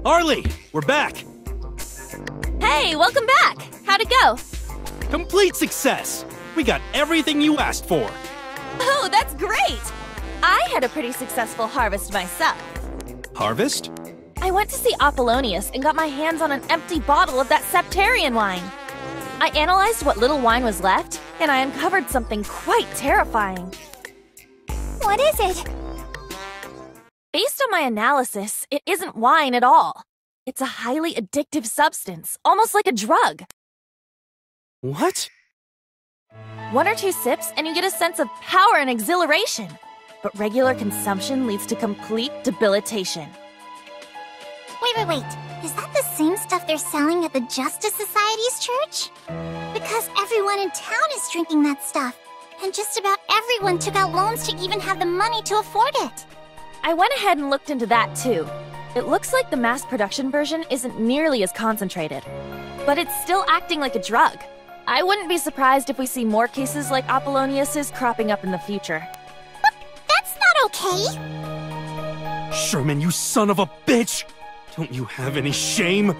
Harley, we're back! Hey, welcome back! How'd it go? Complete success! We got everything you asked for! Oh, that's great! I had a pretty successful harvest myself. Harvest? I went to see Apollonius and got my hands on an empty bottle of that Septarian wine. I analyzed what little wine was left, and I uncovered something quite terrifying. What is it? Based on my analysis, it isn't wine at all. It's a highly addictive substance, almost like a drug. What? 1 or 2 sips and you get a sense of power and exhilaration. But regular consumption leads to complete debilitation. Wait. Is that the same stuff they're selling at the Justice Society's church? Because everyone in town is drinking that stuff. And just about everyone took out loans to even have the money to afford it. I went ahead and looked into that too. It looks like the mass production version isn't nearly as concentrated. But it's still acting like a drug. I wouldn't be surprised if we see more cases like Apollonius's cropping up in the future. But that's not okay! Sherman, you son of a bitch! Don't you have any shame?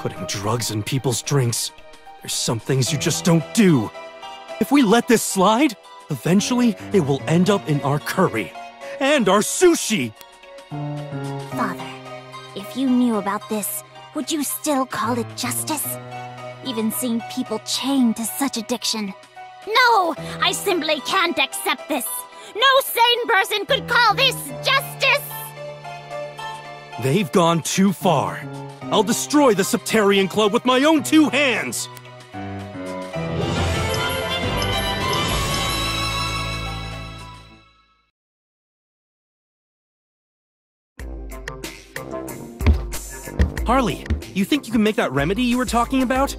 Putting drugs in people's drinks. There's some things you just don't do. If we let this slide, eventually it will end up in our curry. And our sushi! Father, if you knew about this, would you still call it justice? Even seeing people chained to such addiction. No! I simply can't accept this! No sane person could call this justice! They've gone too far. I'll destroy the Septarian Club with my own 2 hands! Harley, you think you can make that remedy you were talking about?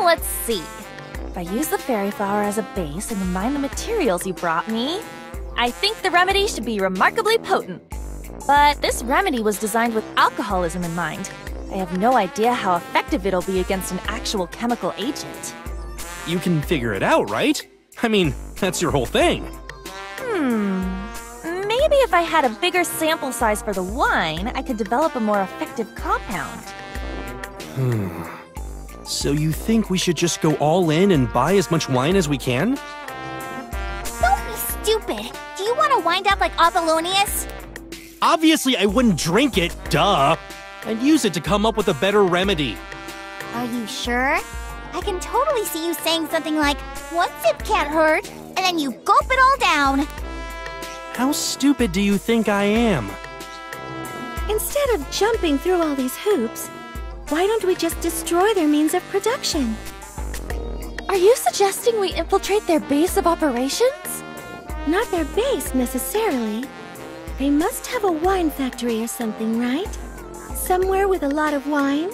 Let's see. If I use the fairy flower as a base and combine the materials you brought me, I think the remedy should be remarkably potent. But this remedy was designed with alcoholism in mind. I have no idea how effective it'll be against an actual chemical agent. You can figure it out, right? I mean, that's your whole thing. Maybe if I had a bigger sample size for the wine, I could develop a more effective compound. So you think we should just go all in and buy as much wine as we can? Don't be stupid! Do you want to wind up like Apollonius? Obviously I wouldn't drink it, duh! I'd use it to come up with a better remedy. Are you sure? I can totally see you saying something like, 1 sip can't hurt, and then you gulp it all down. How stupid do you think I am? Instead of jumping through all these hoops, why don't we just destroy their means of production? Are you suggesting we infiltrate their base of operations? Not their base, necessarily. They must have a wine factory or something, right? Somewhere with a lot of wine?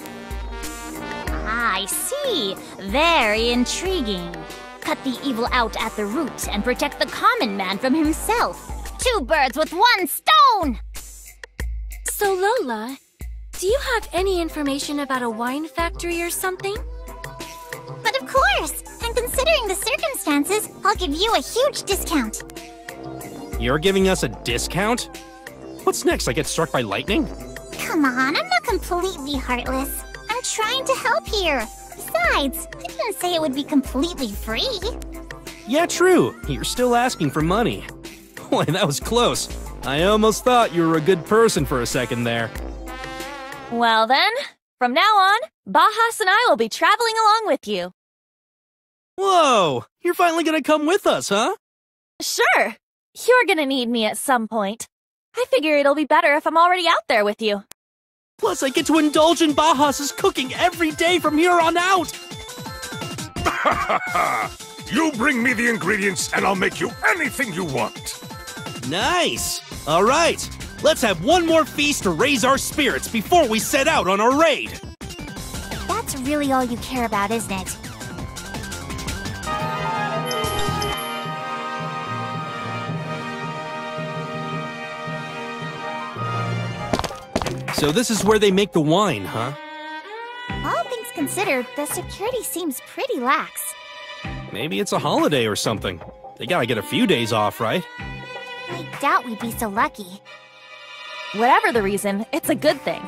I see. Very intriguing. Cut the evil out at the root and protect the common man from himself. 2 birds with 1 stone! So Lola, do you have any information about a wine factory or something? But of course! And considering the circumstances, I'll give you a huge discount. You're giving us a discount? What's next, I get struck by lightning? Come on, I'm not completely heartless. I'm trying to help here. Besides, I didn't say it would be completely free. Yeah, true. You're still asking for money. Boy, that was close. I almost thought you were a good person for a second there. Well then, from now on, Bajas and I will be traveling along with you. Whoa! You're finally gonna come with us, huh? Sure. You're gonna need me at some point. I figure it'll be better if I'm already out there with you. Plus, I get to indulge in Bajas' cooking every day from here on out! You bring me the ingredients and I'll make you anything you want. Nice! Alright, let's have one more feast to raise our spirits before we set out on our raid! That's really all you care about, isn't it? So this is where they make the wine, huh? All things considered, the security seems pretty lax. Maybe it's a holiday or something. They gotta get a few days off, right? I doubt we'd be so lucky. Whatever the reason, it's a good thing.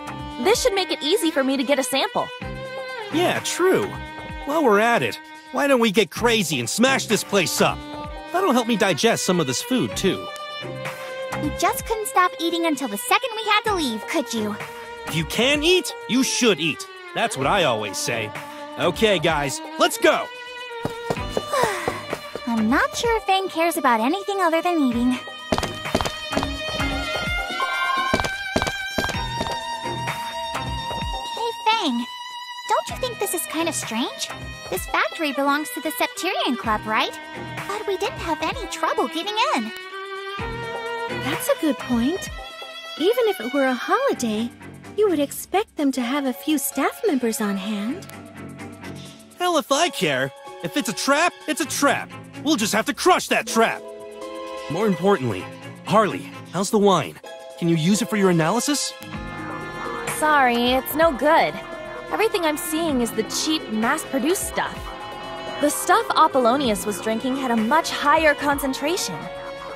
This should make it easy for me to get a sample. Yeah, true. While we're at it, why don't we get crazy and smash this place up? That'll help me digest some of this food, too. You just couldn't stop eating until the second we had to leave, could you? If you can eat, you should eat. That's what I always say. Okay, guys, let's go! I'm not sure if Fang cares about anything other than eating. Hey, Fang. Don't you think this is kind of strange? This factory belongs to the Septarian Club, right? But we didn't have any trouble getting in. That's a good point. Even if it were a holiday, you would expect them to have a few staff members on hand. Hell if I care. If it's a trap, it's a trap. We'll just have to crush that trap. More importantly, Harley, how's the wine? Can you use it for your analysis? Sorry, it's no good. Everything I'm seeing is the cheap, mass-produced stuff. The stuff Apollonius was drinking had a much higher concentration.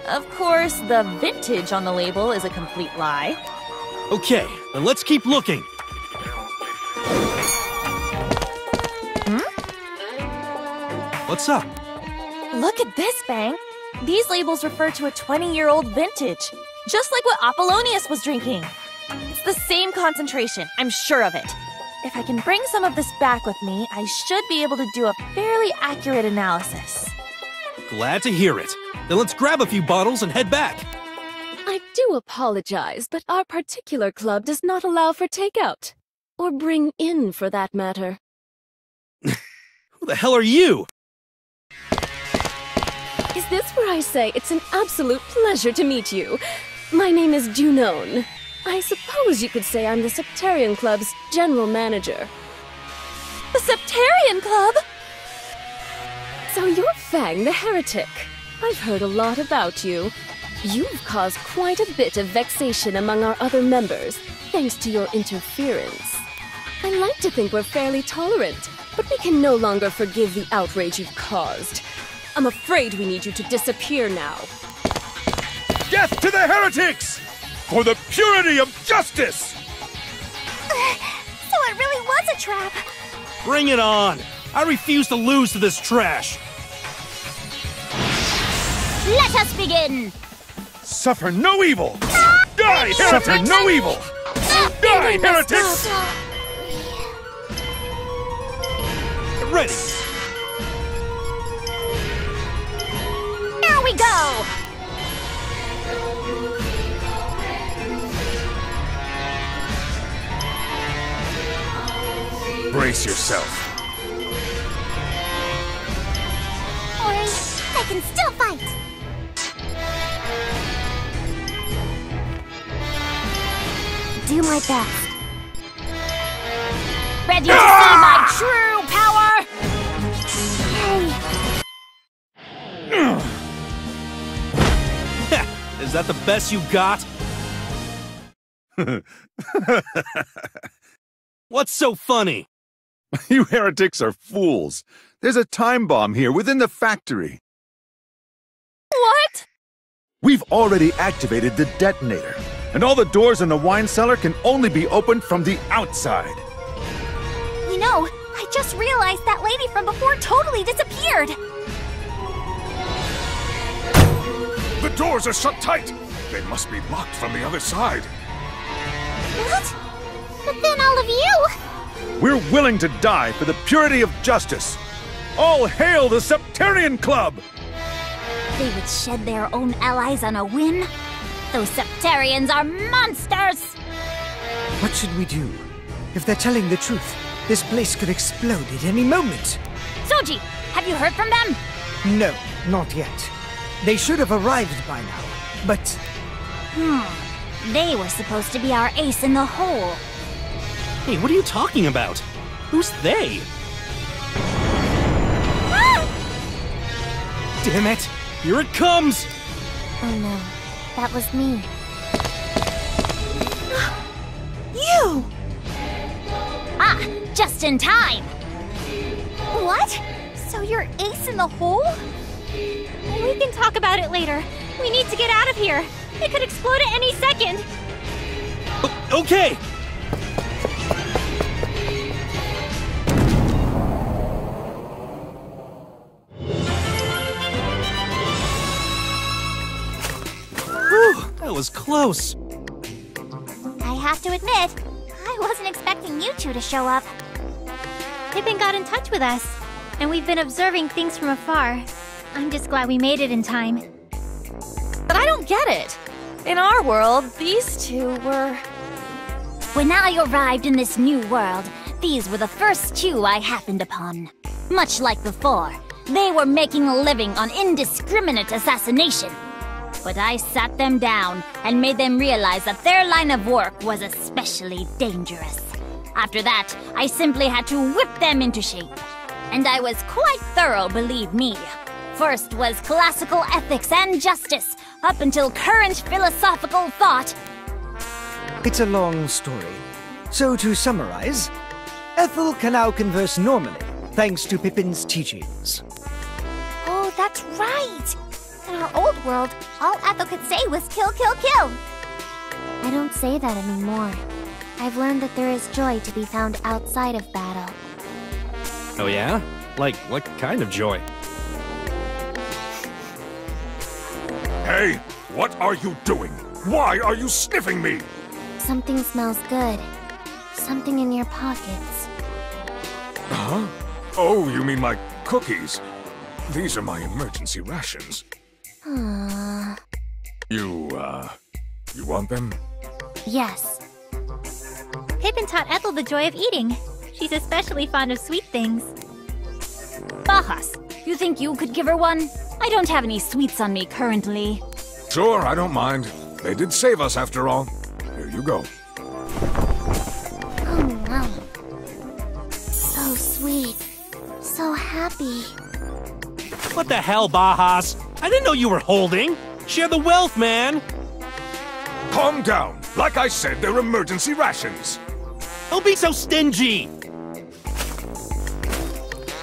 Of course, the vintage on the label is a complete lie. Okay, then let's keep looking. What's up? Look at this, Fang. These labels refer to a 20-year-old vintage, just like what Apollonius was drinking. It's the same concentration, I'm sure of it. If I can bring some of this back with me, I should be able to do a fairly accurate analysis. Glad to hear it. Then let's grab a few bottles and head back. I do apologize, but our particular club does not allow for takeout. Or bring in, for that matter. Who the hell are you? Is this where I say it's an absolute pleasure to meet you? My name is Junon. I suppose you could say I'm the Septarian Club's general manager. The Septarian Club? So you're Fang the Heretic. I've heard a lot about you. You've caused quite a bit of vexation among our other members, thanks to your interference. I like to think we're fairly tolerant, but we can no longer forgive the outrage you've caused. I'm afraid we need you to disappear now. Death to the heretics! For the purity of justice! So it really was a trap! Bring it on! I refuse to lose to this trash! Let us begin! Suffer no evil! Die, suffer no evil! Die, heretics! Get ready! Here we go! Brace yourself. Ori, I can still fight! Do my best. Ready to see my true power? Hey! Is that the best you got? What's so funny? You heretics are fools. There's a time bomb here within the factory. What? We've already activated the detonator, and all the doors in the wine cellar can only be opened from the outside. You know, I just realized that lady from before totally disappeared. The doors are shut tight. They must be locked from the other side. What? But then all of you! We're willing to die for the purity of justice. All hail the Septarian Club! They would shed their own allies on a whim? Those Septarians are monsters! What should we do? If they're telling the truth, this place could explode at any moment. Soji, have you heard from them? No, not yet. They should have arrived by now, but... They were supposed to be our ace in the hole. Hey, what are you talking about? Who's they? Damn it! Here it comes! Oh no, that was me. You! Ah, just in time! What? So you're ace in the hole? We can talk about it later. We need to get out of here. It could explode at any second. Okay! Whew, that was close. I have to admit, I wasn't expecting you two to show up. Pippin got in touch with us, and we've been observing things from afar. I'm just glad we made it in time. But I don't get it. In our world, these two were... When I arrived in this new world, these were the first two I happened upon. Much like before, they were making a living on indiscriminate assassination. But I sat them down and made them realize that their line of work was especially dangerous. After that, I simply had to whip them into shape. And I was quite thorough, believe me. First was classical ethics and justice, up until current philosophical thought. It's a long story. So to summarize, Ethel can now converse normally, thanks to Pippin's teachings. Oh, that's right! In our old world, all Ethel could say was kill, kill, kill! I don't say that anymore. I've learned that there is joy to be found outside of battle. Oh yeah? Like, what kind of joy? Hey, what are you doing? Why are you sniffing me? Something smells good. Something in your pockets. Huh? Oh, you mean my cookies? These are my emergency rations. Aww. You want them? Yes. Pippin taught Ethel the joy of eating. She's especially fond of sweet things. Bajas, you think you could give her one? I don't have any sweets on me currently. Sure, I don't mind. They did save us after all. Here you go. Oh, wow. So sweet. So happy. What the hell, Bajas? I didn't know you were holding. Share the wealth, man. Calm down. Like I said, they're emergency rations. Don't be so stingy.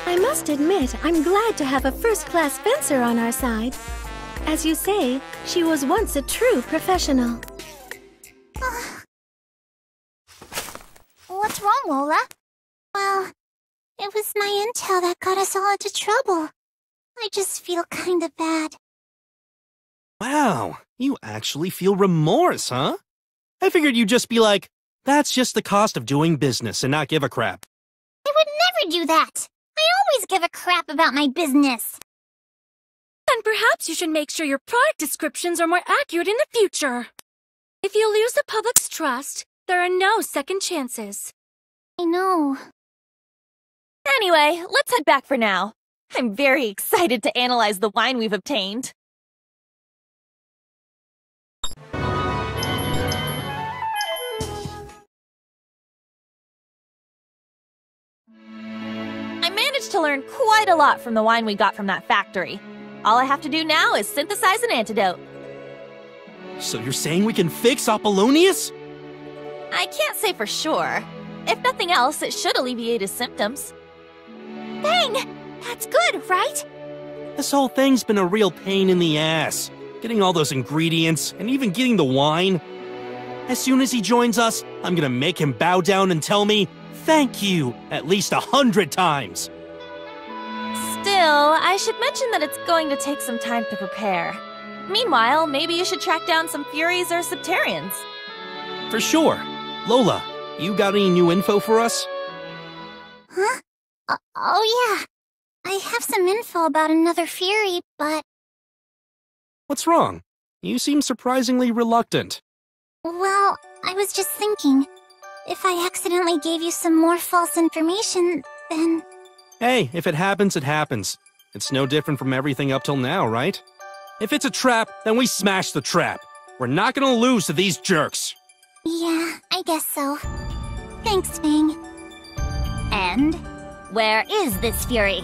I must admit, I'm glad to have a first-class fencer on our side. As you say, she was once a true professional. What's wrong, Lola? Well, it was my intel that got us all into trouble. I just feel kinda bad. Wow, you actually feel remorse, huh? I figured you'd just be like, that's just the cost of doing business and not give a crap. I would never do that! I always give a crap about my business! Then perhaps you should make sure your product descriptions are more accurate in the future. If you lose the public's trust, there are no second chances. I know. Anyway, let's head back for now. I'm very excited to analyze the wine we've obtained. I managed to learn quite a lot from the wine we got from that factory. All I have to do now is synthesize an antidote. So you're saying we can fix Apollonius? I can't say for sure. If nothing else, it should alleviate his symptoms. Dang! That's good, right? This whole thing's been a real pain in the ass. Getting all those ingredients, and even getting the wine. As soon as he joins us, I'm gonna make him bow down and tell me, "Thank you," at least 100 times. Still, I should mention that it's going to take some time to prepare. Meanwhile, maybe you should track down some Furies or Septarians. For sure. Lola, you got any new info for us? Huh? Oh yeah. I have some info about another Fury, but... What's wrong? You seem surprisingly reluctant. Well, I was just thinking, if I accidentally gave you some more false information, then... Hey, if it happens, it happens. It's no different from everything up till now, right? If it's a trap, then we smash the trap. We're not gonna lose to these jerks. Yeah, I guess so. Thanks, Fang. And where is this Fury?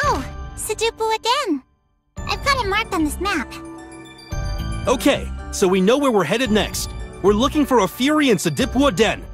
Oh, Sidupu again. I've got it marked on this map. Okay, so we know where we're headed next. We're looking for a Fury in Sidipua Den.